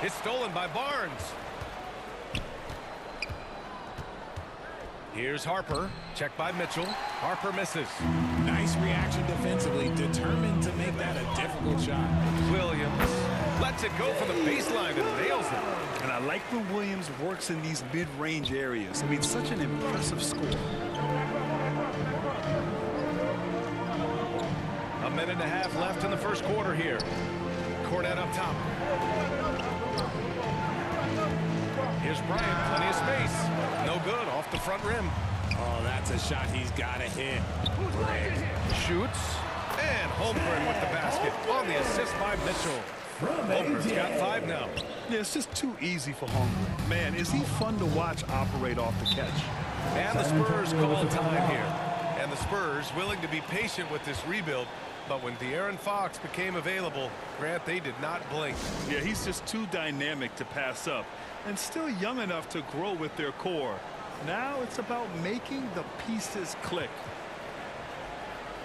It's stolen by Barnes. Here's Harper. Checked by Mitchell. Harper misses. Nice reaction defensively. Determined to make that a difficult shot. Williams lets it go from the baseline and nails it. And I like when Williams works in these mid-range areas. I mean, such an impressive score. A minute and a half left in the first quarter here. Cornet up top. Here's Bryant, plenty of space. No good, off the front rim. Oh, that's a shot he's got to hit. Shoots, and Holmgren with the basket on the assist by Mitchell. Holmgren's got 5 now. Yeah, it's just too easy for Holmgren. Man, is he fun to watch operate off the catch. And the Spurs call time here. And the Spurs willing to be patient with this rebuild. But when De'Aaron Fox became available, Grant, they did not blink. Yeah, he's just too dynamic to pass up. And still young enough to grow with their core. Now it's about making the pieces click.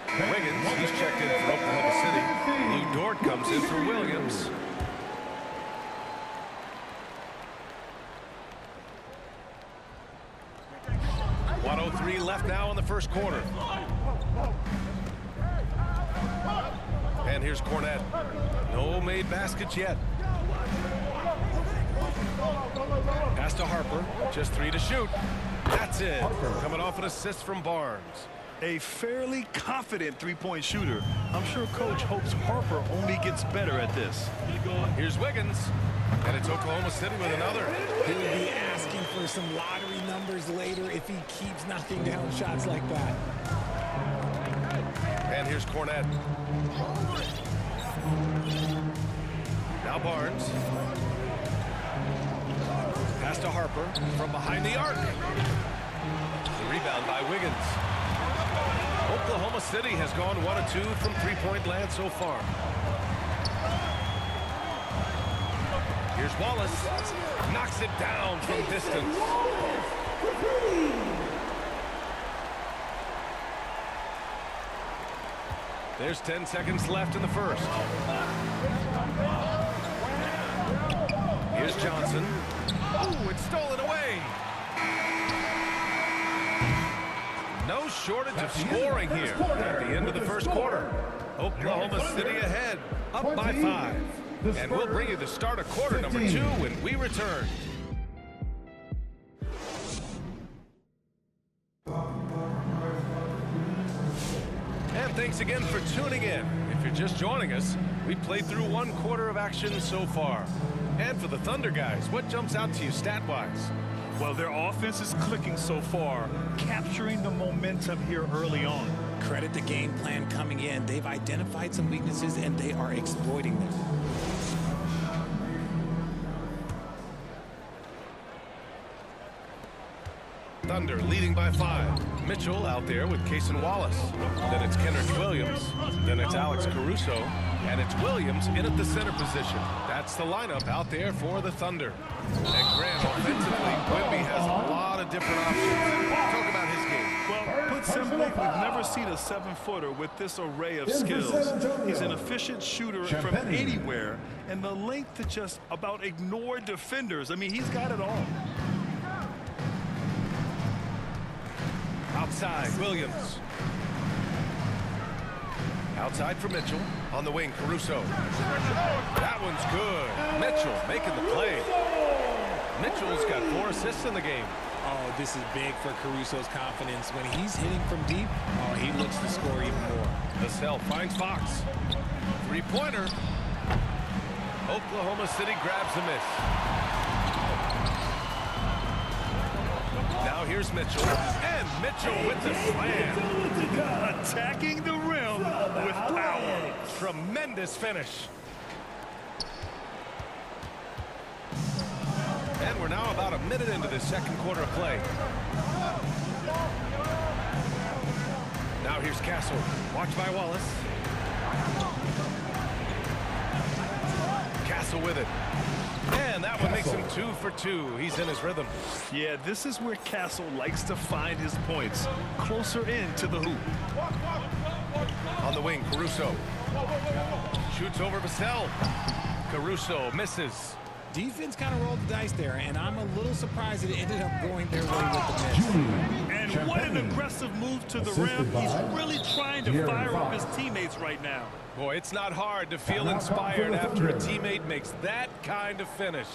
Wiggins, he's checked in for Oklahoma City. Lou Dort comes in for Williams. .103 left now in the first quarter. And here's Cornet. No made baskets yet. Pass to Harper. Just 3 to shoot. That's it. Coming off an assist from Barnes. A fairly confident three-point shooter. I'm sure Coach hopes Harper only gets better at this. Here's Wiggins. And it's Oklahoma City with another. He'll be asking for some lottery numbers later if he keeps knocking down shots like that. And here's Cornet. Now Barnes. Pass to Harper from behind the arc. The rebound by Wiggins. Oklahoma City has gone 1 of 2 from three-point land so far. Here's Wallace. Knocks it down from distance. There's 10 seconds left in the first. Here's Johnson. Oh, it's stolen away. No shortage of scoring here at the end of the first quarter. Oklahoma City ahead, up by 5. And we'll bring you the start of quarter number 2 when we return. And thanks again for tuning in. If you're just joining us, we played through 1 quarter of action so far. And for the Thunder guys, what jumps out to you stat-wise? Well, their offense is clicking so far, capturing the momentum here early on. Credit the game plan coming in. They've identified some weaknesses, and they are exploiting them. Thunder leading by 5. Mitchell out there with Cason Wallace. Then it's Kenrich Williams. Then it's Alex Caruso. And it's Williams in at the center position. That's the lineup out there for the Thunder. And Grant, offensively, Wemby has a lot of different options. Talk about his game. Well, put simply, we've never seen a 7-footer with this array of skills. He's an efficient shooter from anywhere, and the length to just about ignore defenders. I mean, he's got it all. Outside, Williams. Outside for Mitchell. On the wing, Caruso. That one's good. Mitchell making the play. Mitchell's got 4 assists in the game. Oh, this is big for Caruso's confidence. When he's hitting from deep, oh, he looks to score even more. Vassell finds Fox. 3-pointer. Oklahoma City grabs a miss. Now here's Mitchell. And Mitchell with the slam. Attacking the rim with power. Tremendous finish. And we're now about a minute into the second quarter of play. Now here's Castle. Watched by Wallace. Castle with it. And that one makes him 2 for 2. He's in his rhythm. Yeah, this is where Castle likes to find his points. Closer in to the hoop. On the wing, Caruso. Shoots over Vassell. Caruso misses. Defense kind of rolled the dice there, and I'm a little surprised that it ended up going their way with the miss. And what an aggressive move to the rim. He's really trying to fire up his teammates right now. Boy, it's not hard to feel inspired after a teammate makes that kind of finish.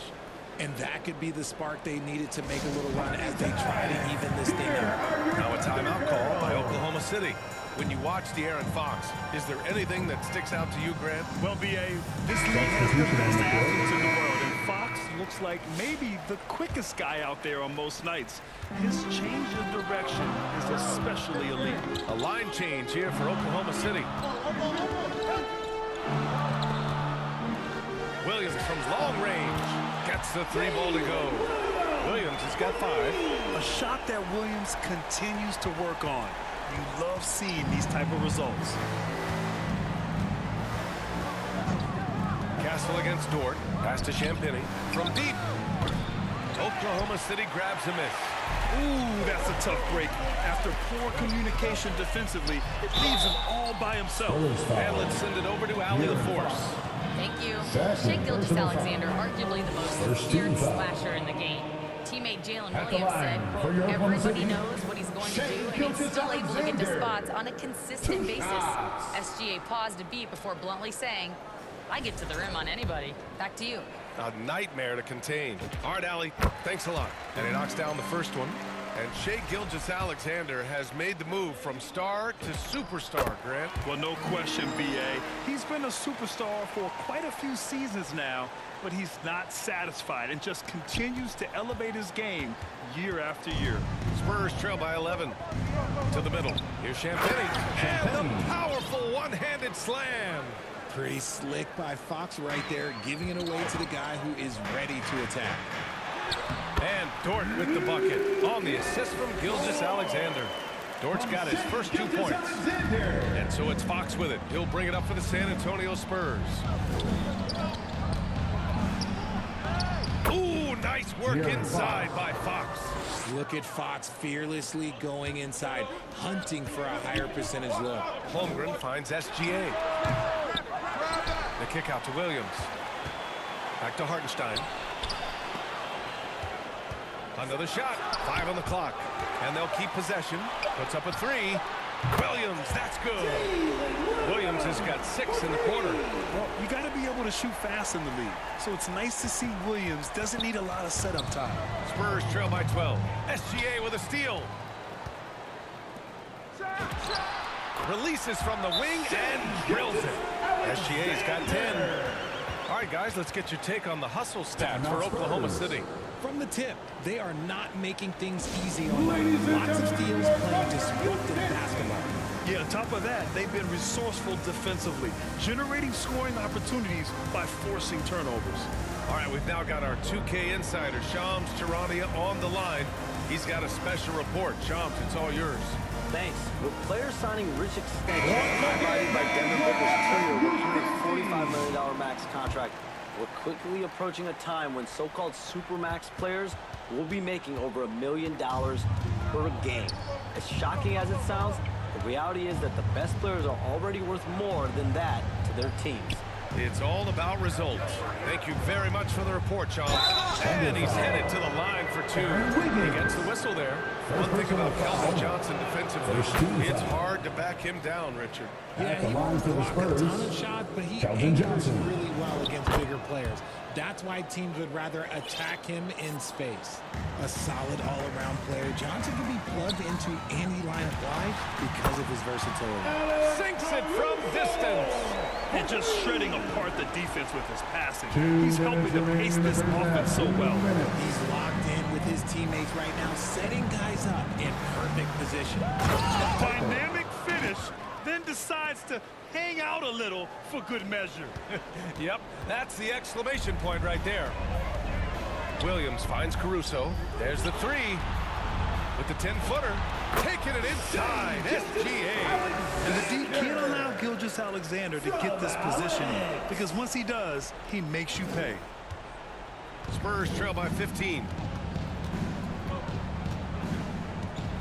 And that could be the spark they needed to make a little run as they try to even this thing out. Now a timeout call by Oklahoma City. When you watch De'Aaron Fox, is there anything that sticks out to you, Grant? Well, B.A., this league has the best athletes in the world, and Fox looks like maybe the quickest guy out there on most nights. His change of direction is especially elite. A line change here for Oklahoma City. Williams from long range gets the three ball to go. Williams has got 5. A shot that Williams continues to work on. You love seeing these type of results. Castle against Dort. Pass to Champagny. From deep. Oklahoma City grabs a miss. Ooh, that's a tough break. After poor communication defensively, it leaves him all by himself. And let's send it over to Allie the Force. Thank you. Shai Gilgeous-Alexander, arguably the most feared slasher in the game. Teammate Jalen Williams said, quote, everybody knows what he's going to do, and he's still able to get to spots on a consistent basis. SGA paused a beat before bluntly saying, I get to the rim on anybody. Back to you. A nightmare to contain. All right, Allie, thanks a lot. And he knocks down the first one. And Shai Gilgeous-Alexander has made the move from star to superstar, Grant. Well, no question, B.A. He's been a superstar for quite a few seasons now, but he's not satisfied and just continues to elevate his game year after year. Spurs trail by 11. To the middle. Here's Champagny. And the powerful one-handed slam. Pretty slick by Fox right there, giving it away to the guy who is ready to attack. And Dort with the bucket on the assist from Gilgeous-Alexander. Dort's got his first 2 points. And so it's Fox with it. He'll bring it up for the San Antonio Spurs. Ooh, nice work inside by Fox. Look at Fox fearlessly going inside, hunting for a higher percentage look. Holmgren finds SGA. The kick out to Williams. Back to Hartenstein. Another shot. 5 on the clock. And they'll keep possession. Puts up a 3. Williams, that's good. Williams has got 6 in the quarter. Well, you got to be able to shoot fast in the league. So it's nice to see Williams doesn't need a lot of setup time. Spurs trail by 12. SGA with a steal. Releases from the wing and drills it. SGA's got 10. All right, guys, let's get your take on the hustle stats for Oklahoma City. From the tip, they are not making things easy on them. Lots of steals, playing disruptive basketball. Yeah, on top of that, they've been resourceful defensively, generating scoring opportunities by forcing turnovers. All right, we've now got our 2K insider, Shams Charania, on the line. He's got a special report. Shams, it's all yours. Thanks. With players signing rich extensions highlighted by Denver Booker's career working a $45 million max contract, we're quickly approaching a time when so-called supermax players will be making over $1 million per game. As shocking as it sounds, the reality is that the best players are already worth more than that to their teams. It's all about results. Thank you very much for the report, Sean. And he's headed to the line for 2. He gets the whistle there. One thing about Keldon Johnson defensively, it's hard to back him down, Richard. Yeah, he won't block a ton of shots, but he anchors really well against bigger players. That's why teams would rather attack him in space. A solid all-around player, Johnson can be plugged into any line of play because of his versatility. Sinks it from distance. And just shredding apart the defense with his passing. He's helping to pace this offense so well. He's locked in with his teammates right now, setting guys up in perfect position. Dynamic finish, then decides to hang out a little for good measure. Yep, that's the exclamation point right there. Williams finds Caruso. There's the 3. With the 10-footer. Taking it inside. SGA. And the D can't allow Gilgeous-Alexander to get this position because once he does, he makes you pay. Spurs trail by 15.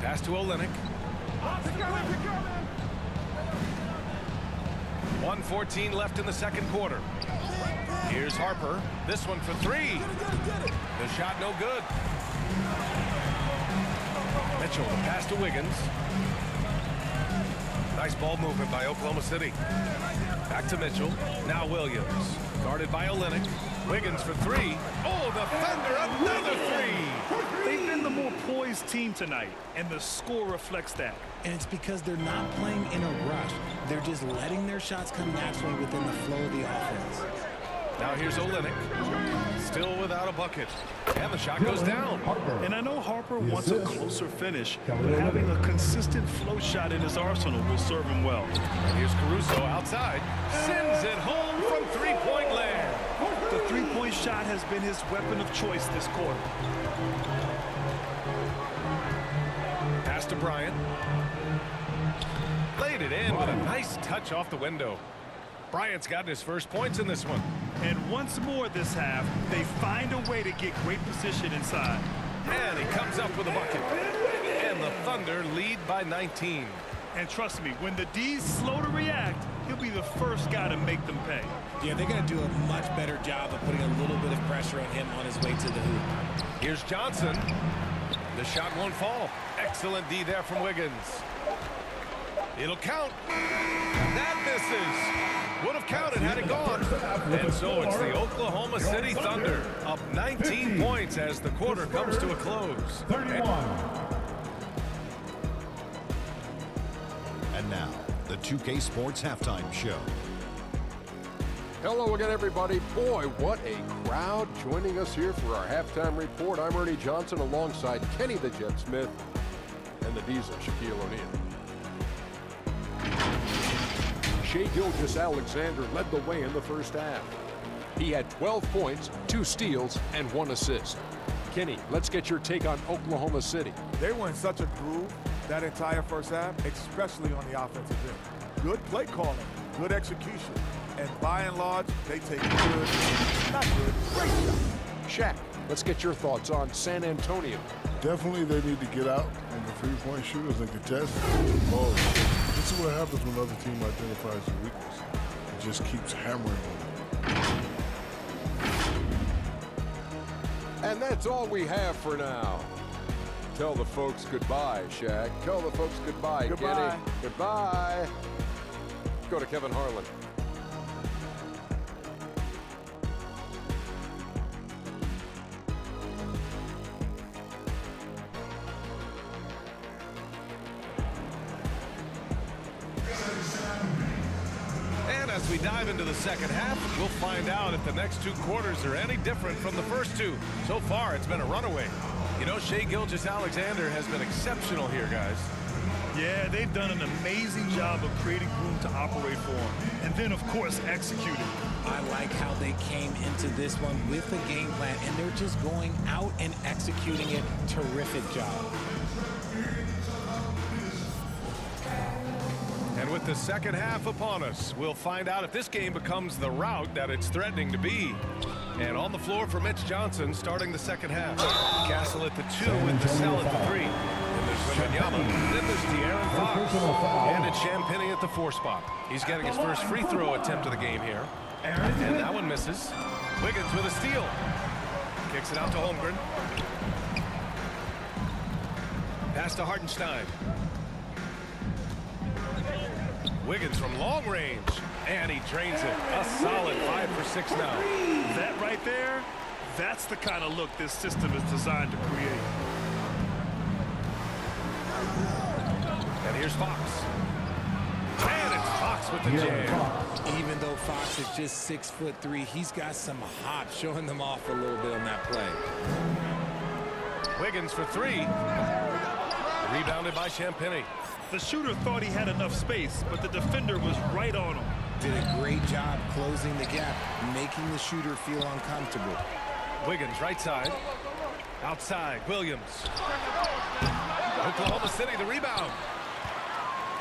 Pass to Olynyk. 1:14 left in the second quarter. Here's Harper. This one for three. The shot no good. Mitchell, the pass to Wiggins. Nice ball movement by Oklahoma City. Back to Mitchell. Now Williams. Guarded by Olynyk. Wiggins for three. Oh, the Thunder, another three. They've been the more poised team tonight, and the score reflects that. And it's because they're not playing in a rush. They're just letting their shots come naturally within the flow of the offense. Now here's Olynyk. Still without a bucket. And the shot goes down. And I know Harper wants a closer finish, but having a consistent flow shot in his arsenal will serve him well. And here's Caruso outside. Sends it home from three-point land. The three-point shot has been his weapon of choice this quarter. Pass to Bryant. Laid it in with a nice touch off the window. Bryant's gotten his first points in this one. And once more this half, they find a way to get great position inside. And he comes up with a bucket. And the Thunder lead by 19. And trust me, when the D's slow to react, he'll be the first guy to make them pay. Yeah, they're going to do a much better job of putting a little bit of pressure on him on his way to the hoop. Here's Johnson. The shot won't fall. Excellent D there from Wiggins. It'll count. That misses. Would have counted had it gone. And so it's the Oklahoma City Thunder up 19 points as the quarter comes to a close. 31. And now, the 2K Sports Halftime Show. Hello again, everybody. Boy, what a crowd joining us here for our halftime report. I'm Ernie Johnson alongside Kenny the Jet Smith and the Diesel, Shaquille O'Neal. Shai Gilgeous-Alexander led the way in the first half. He had 12 points, 2 steals, and 1 assist. Kenny, let's get your take on Oklahoma City. They were in such a groove that entire first half, especially on the offensive end. Good play calling, good execution, and by and large, they take good, not good, great shots. Shaq, let's get your thoughts on San Antonio. Definitely they need to get out on the three-point shooters and contest. Oh, this is what happens when the other team identifies the weakness. It just keeps hammering on them. And that's all we have for now. Tell the folks goodbye, Shaq. Tell the folks goodbye, Goodbye. Kenny. Goodbye. Go to Kevin Harlan. And as we dive into the second half, we'll find out if the next 2 quarters are any different from the first 2. So far, it's been a runaway. You know, Shai Gilgeous-Alexander has been exceptional here, guys. Yeah, they've done an amazing job of creating room to operate for him. And then, of course, executing. I like how they came into this one with a game plan, and they're just going out and executing it. Terrific job. And with the second half upon us, we'll find out if this game becomes the rout that it's threatening to be. And on the floor for Mitch Johnson starting the second half. Castle at the 2 with the cell at the 3. Then there's Wemby. Then there's De'Aaron Fox. And it's Champagnie at the 4 spot. He's getting his first free throw attempt of the game here. And that one misses. Wiggins with a steal. Kicks it out to Holmgren. Pass to Hartenstein. Wiggins from long range, and he drains it. A solid 5 for 6 now. That right there, that's the kind of look this system is designed to create. And here's Fox. And it's Fox with the jam. Even though Fox is just 6'3", he's got some hop, showing them off a little bit on that play. Wiggins for 3. Rebounded by Champagnie. The shooter thought he had enough space, but the defender was right on him. Did a great job closing the gap, making the shooter feel uncomfortable. Wiggins right side. Outside, Williams. Oklahoma City, the rebound.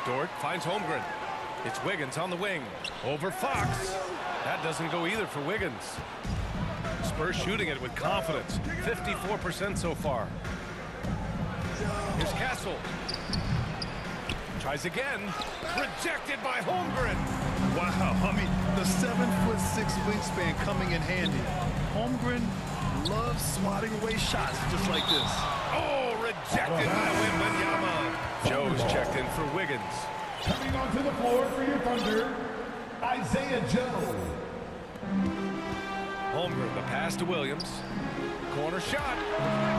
Dort finds Holmgren. It's Wiggins on the wing. Over Fox. That doesn't go either for Wiggins. Spurs shooting it with confidence. 54% so far. Here's Castle. Tries again. Rejected by Holmgren. Wow, I mean, the 7'6" wingspan coming in handy. Holmgren loves swatting away shots just like this. Oh, rejected by Wemby. Joe's checked in for Wiggins. Coming onto the floor for your Thunder, Isaiah Joe. Holmgren, the pass to Williams. Corner shot.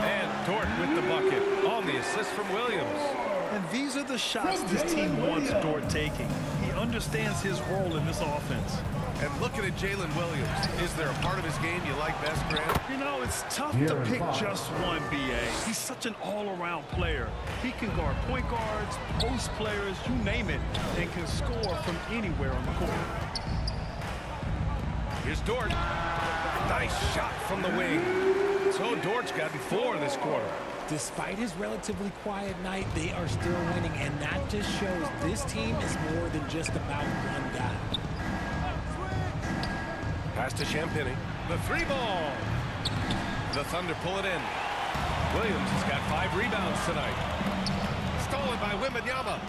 And Dort with the bucket on the assist from Williams. And these are the shots this team wants Dort taking. He understands his role in this offense. And looking at Jalen Williams, is there a part of his game you like best, Grant? You know, it's tough to pick just one, B.A. He's such an all-around player. He can guard point guards, post players, you name it, and can score from anywhere on the court. Here's Dort. Nice shot from the wing. So Dort's gotten 4 this quarter. Despite his relatively quiet night, they are still winning, and that just shows this team is more than just about one guy. Pass to Champagny. The 3-ball. The Thunder pull it in. Williams has got 5 rebounds tonight. Stolen by Wembanyama.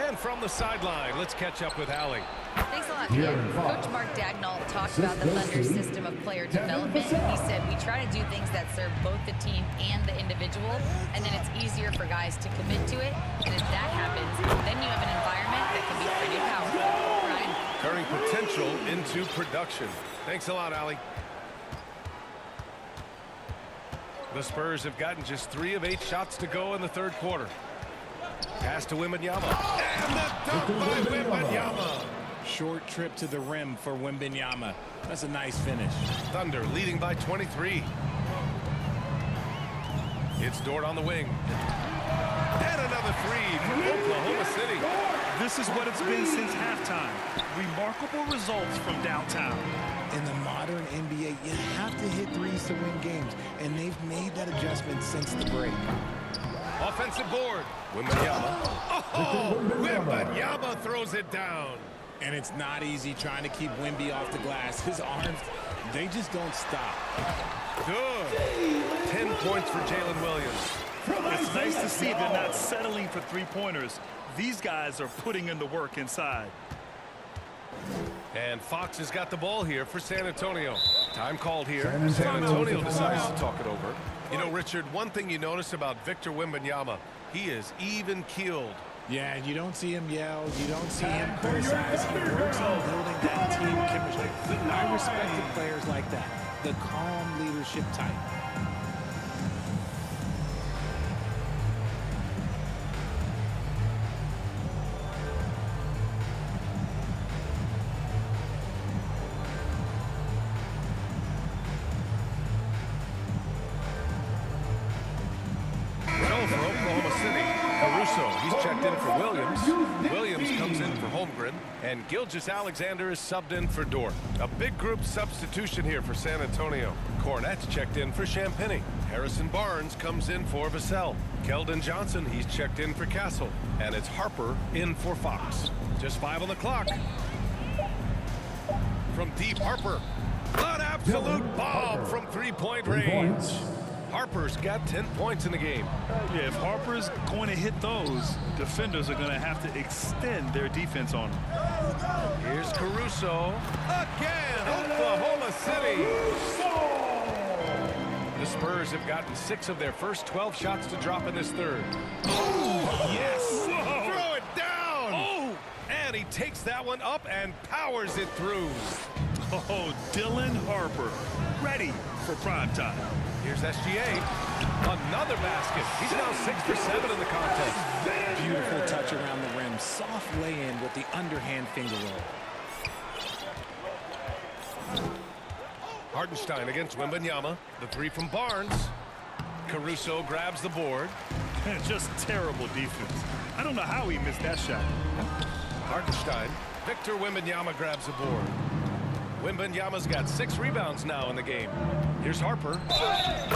And from the sideline, let's catch up with Allie. Thanks a lot, Ken. Coach Mark Dagnall talked about the Thunder's system of player development. He said, we try to do things that serve both the team and the individual, and then it's easier for guys to commit to it. And if that happens, then you have an environment that can be pretty powerful. Ryan? Turning potential into production. Thanks a lot, Allie. The Spurs have gotten just 3 of 8 shots to go in the third quarter. Pass to Wembanyama. And the dunk by Wembanyama. Short trip to the rim for Wembanyama. That's a nice finish. Thunder leading by 23. It's Dort on the wing. And another 3 from Oklahoma City. This is what it's been since halftime. Remarkable results from downtown. In the modern NBA, you have to hit threes to win games, and they've made that adjustment since the break. Offensive board. Wembanyama. Oh, Wembanyama throws it down. And it's not easy trying to keep Wemby off the glass. His arms, they just don't stop. Good. 10 points for Jalen Williams. It's nice to see they're not settling for three-pointers. These guys are putting in the work inside. And Fox has got the ball here for San Antonio. Time called here. San Antonio decides to talk it over. You know, Richard, one thing you notice about Victor Wembanyama, he is even-keeled. Yeah, you don't see him yell. You don't see him criticize. He works on building that team chemistry. I respect the players like that, the calm leadership type. Well, for Oklahoma City, Caruso, he's checked in for Williams. Williams comes in for Holmgren. And Gilgeous-Alexander is subbed in for Dort. A big group substitution here for San Antonio. Cornette's checked in for Champagny. Harrison Barnes comes in for Vassell. Keldon Johnson, he's checked in for Castle. And it's Harper in for Fox. Just 5 on the clock. From deep, Harper. An absolute bomb from three-point range. Harper's got 10 points in the game. Yeah, if Harper's going to hit those, defenders are going to have to extend their defense on him. Here's Caruso. Again, Oklahoma City. The Spurs have gotten 6 of their first 12 shots to drop in this third. Oh, yes. Whoa. Throw it down. Oh. And he takes that one up and powers it through. Oh, Dylan Harper, ready for prime time. Here's SGA. Another basket. He's now 6 for 7 in the contest. Beautiful touch around the rim. Soft lay-in with the underhand finger roll. Hartenstein against Wembanyama. The 3 from Barnes. Caruso grabs the board. Just terrible defense. I don't know how he missed that shot. Hartenstein. Victor Wembanyama grabs the board. Wembanyama's got 6 rebounds now in the game. Here's Harper.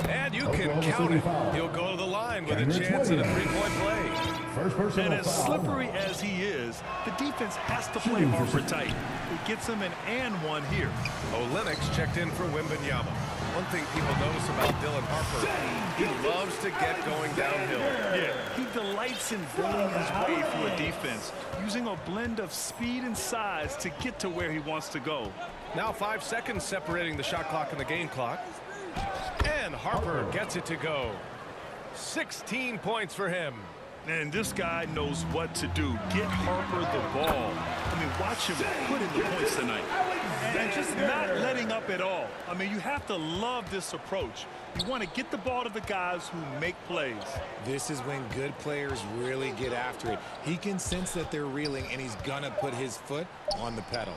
And you can count it. He'll go to the line with a chance at a 3-point play. And as slippery as he is, the defense has to play Harper tight. It gets him an and one here. Olynyk's checked in for Wembanyama. One thing people notice about Dylan Harper, he loves to get going downhill. Yeah, he delights in building his way through a defense, using a blend of speed and size to get to where he wants to go. Now 5 seconds separating the shot clock and the game clock. And Harper gets it to go. 16 points for him. And this guy knows what to do. Get Harper the ball. I mean, watch him put in the points tonight. And just not letting up at all. I mean, you have to love this approach. You want to get the ball to the guys who make plays. This is when good players really get after it. He can sense that they're reeling, and he's going to put his foot on the pedal.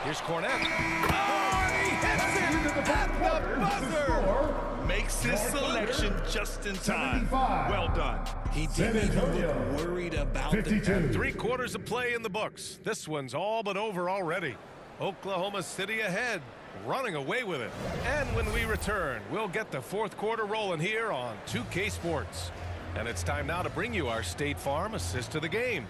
Here's Cornette. Oh, he hits it at the buzzer. Makes his selection just in time. Well done. He didn't even look worried about the 3/4 of play in the books. This one's all but over already. Oklahoma City ahead, running away with it. And when we return, we'll get the fourth quarter rolling here on 2K Sports. And it's time now to bring you our State Farm assist to the game.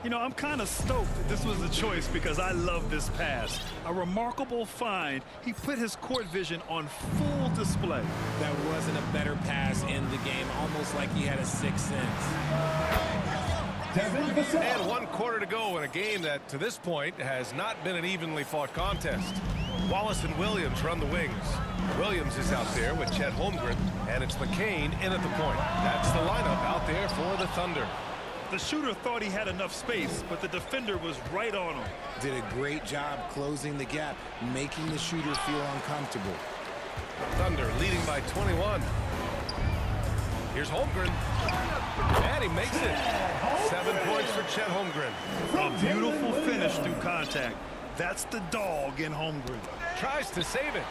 You know, I'm kind of stoked that this was a choice because I love this pass. A remarkable find. He put his court vision on full display. That wasn't a better pass in the game, almost like he had a sixth sense. And 1/4 to go in a game that, to this point, has not been an evenly fought contest. Wallace and Williams run the wings. Williams is out there with Chet Holmgren, and it's McCain in at the point. That's the lineup out there for the Thunder. The shooter thought he had enough space, but the defender was right on him. Did a great job closing the gap, making the shooter feel uncomfortable. Thunder leading by 21. Here's Holmgren. And he makes it. 7 points for Chet Holmgren. A beautiful finish through contact. That's the dog in Holmgren. Tries to save it.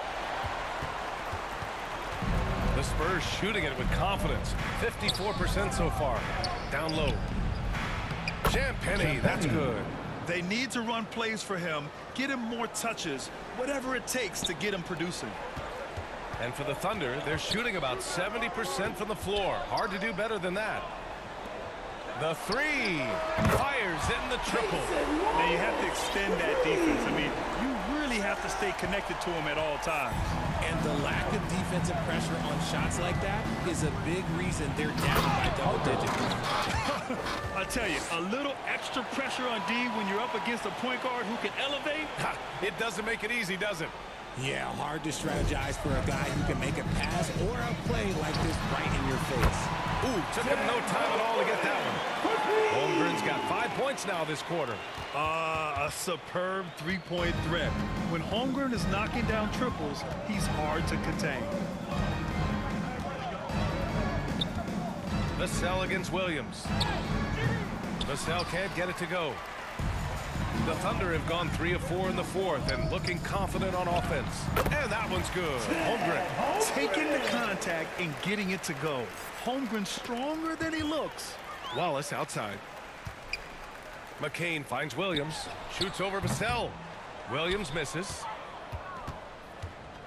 The Spurs shooting it with confidence. 54% so far. Down low. Champagny, that's good. They need to run plays for him, get him more touches, whatever it takes to get him producing. And for the Thunder, they're shooting about 70% from the floor. Hard to do better than that. The three. Fires in the triple. Now you have to extend that defense. I mean, you really have to stay connected to him at all times. And the lack of defensive pressure on shots like that is a big reason they're down by double digits. I tell you, a little extra pressure on D when you're up against a point guard who can elevate. It doesn't make it easy, does it? Yeah, hard to strategize for a guy who can make a pass or a play like this right in your face. Ooh, took him no time at all to get that one. Holmgren's got 5 points now this quarter. A superb three-point threat. When Holmgren is knocking down triples, he's hard to contain. Vassell against Williams. Vassell can't get it to go. The Thunder have gone 3 of 4 in the fourth and looking confident on offense. And that one's good. Holmgren taking the contact and getting it to go. Holmgren stronger than he looks. Wallace outside. McCain finds Williams. Shoots over Vassell. Williams misses.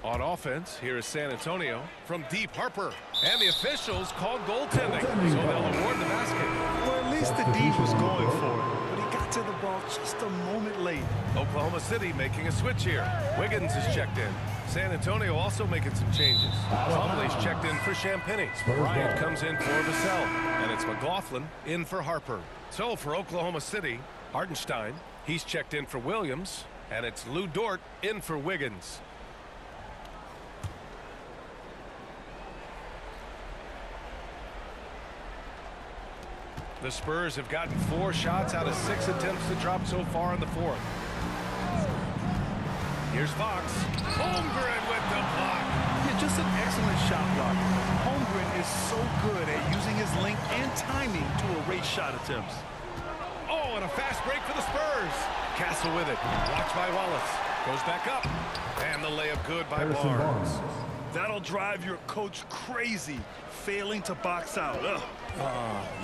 On offense, here is San Antonio from deep. Harper. And the officials called goaltending. So they'll award the basket. Well, at least the D was going for it. But he got to the ball just a moment late. Oklahoma City making a switch here. Wiggins is checked in. San Antonio also making some changes. Plumlee's checked in for Champagny. Bryant comes in for Vassell. And it's McLaughlin in for Harper. So for Oklahoma City, Hartenstein, he's checked in for Williams. And it's Lou Dort in for Wiggins. The Spurs have gotten 4 shots out of 6 attempts to drop so far in the fourth. Here's Fox. Holmgren with the block. Yeah, just an excellent shot blocker. Holmgren is so good at using his length and timing to erase shot attempts. Oh, and a fast break for the Spurs. Castle with it. Watched by Wallace. Goes back up. And the layup good by Barnes. That'll drive your coach crazy, failing to box out. Ugh.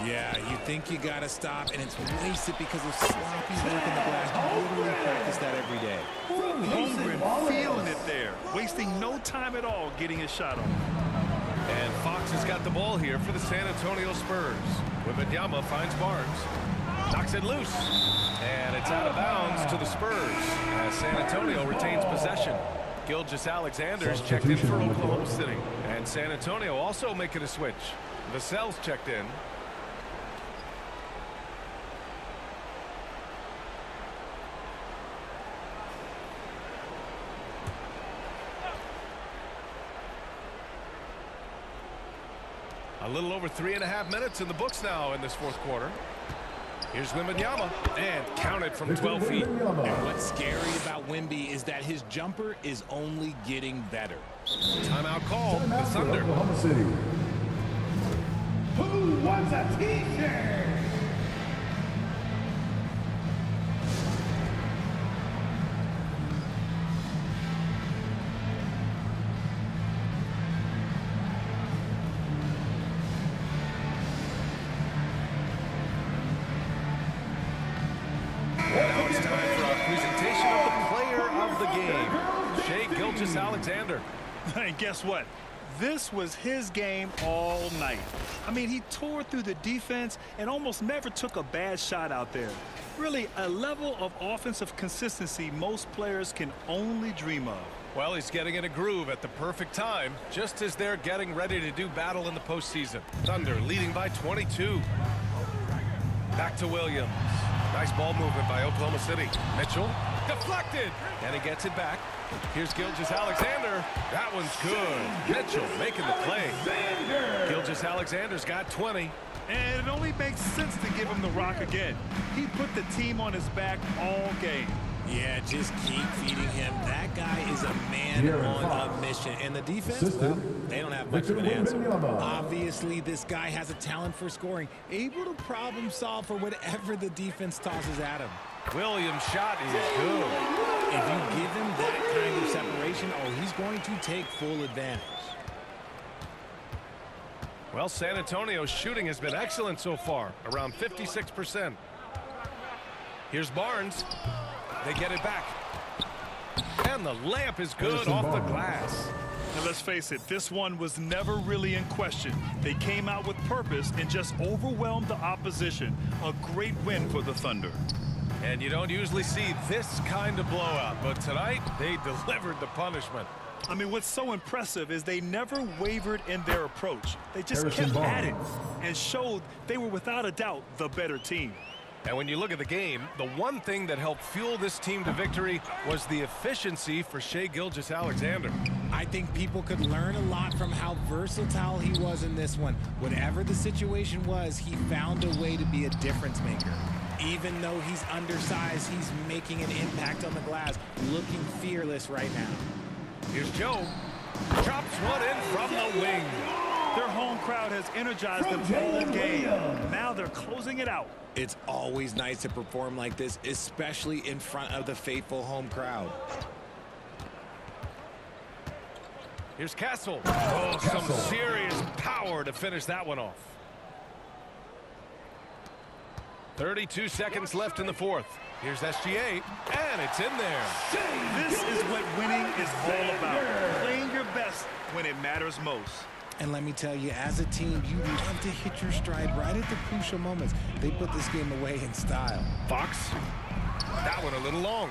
Yeah, you think you got to stop, and it's wasted because of sloppy work in the glass. You literally practice that every day. Holmgren feeling it there, wasting no time at all getting his shot off. And Fox has got the ball here for the San Antonio Spurs. Wemby finds Barnes. Knocks it loose. And it's out of bounds to the Spurs as San Antonio retains possession. Gilgeous-Alexander's checked in for Oklahoma City. And San Antonio also making a switch. Vassell's checked in. A little over 3.5 minutes in the books now in this fourth quarter. Here's Wembanyama, and counted from 12 feet. And what's scary about Wemby is that his jumper is only getting better. Timeout call. The Thunder. Oklahoma City. Who wants a T-shirt? Now it's time for our presentation of the player of the game, Shai Gilgeous-Alexander. And guess what? This was his game all night. I mean, he tore through the defense and almost never took a bad shot out there. Really, a level of offensive consistency most players can only dream of. Well, he's getting in a groove at the perfect time, just as they're getting ready to do battle in the postseason. Thunder leading by 22. Back to Williams. Nice ball movement by Oklahoma City. Mitchell deflected, and he gets it back. Here's Gilgeous-Alexander. That one's good. Mitchell making the play. Gilgeous-Alexander's got 20. And it only makes sense to give him the rock again. He put the team on his back all game. Yeah, just keep feeding him. That guy is a man on a mission. And the defense, well, they don't have much of an answer. Obviously, this guy has a talent for scoring, able to problem solve for whatever the defense tosses at him. Williams' shot is good. If you give him that kind of separation, oh, he's going to take full advantage. Well, San Antonio's shooting has been excellent so far, around 56%. Here's Barnes. They get it back. And the layup is good off the glass. Now, let's face it, this one was never really in question. They came out with purpose and just overwhelmed the opposition. A great win for the Thunder. And you don't usually see this kind of blowout, but tonight they delivered the punishment. I mean, what's so impressive is they never wavered in their approach. They just kept at it and showed they were without a doubt the better team. And when you look at the game, the one thing that helped fuel this team to victory was the efficiency for Shai Gilgeous-Alexander. I think people could learn a lot from how versatile he was in this one. Whatever the situation was, he found a way to be a difference maker. Even though he's undersized, he's making an impact on the glass, looking fearless right now. Here's Joe. Chops one in from the wing. Their home crowd has energized them all game. Now they're closing it out. It's always nice to perform like this, especially in front of the faithful home crowd. Here's Castle. Oh, some serious power to finish that one off. 32 seconds left in the fourth. Here's SGA, and it's in there. This is what winning is all about. Playing your best when it matters most. And let me tell you, as a team, you love to hit your stride right at the crucial moments. They put this game away in style. Fox. That one a little long.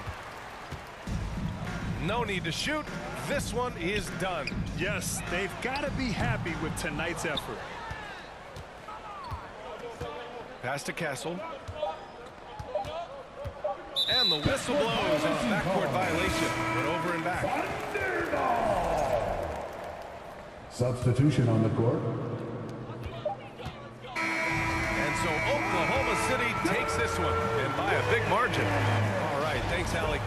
No need to shoot. This one is done. Yes, they've got to be happy with tonight's effort. Pass to Castle. And the whistle blows on a backcourt violation. But over and back. Substitution on the court. And so Oklahoma City takes this one, and by a big margin. All right, thanks, Allie.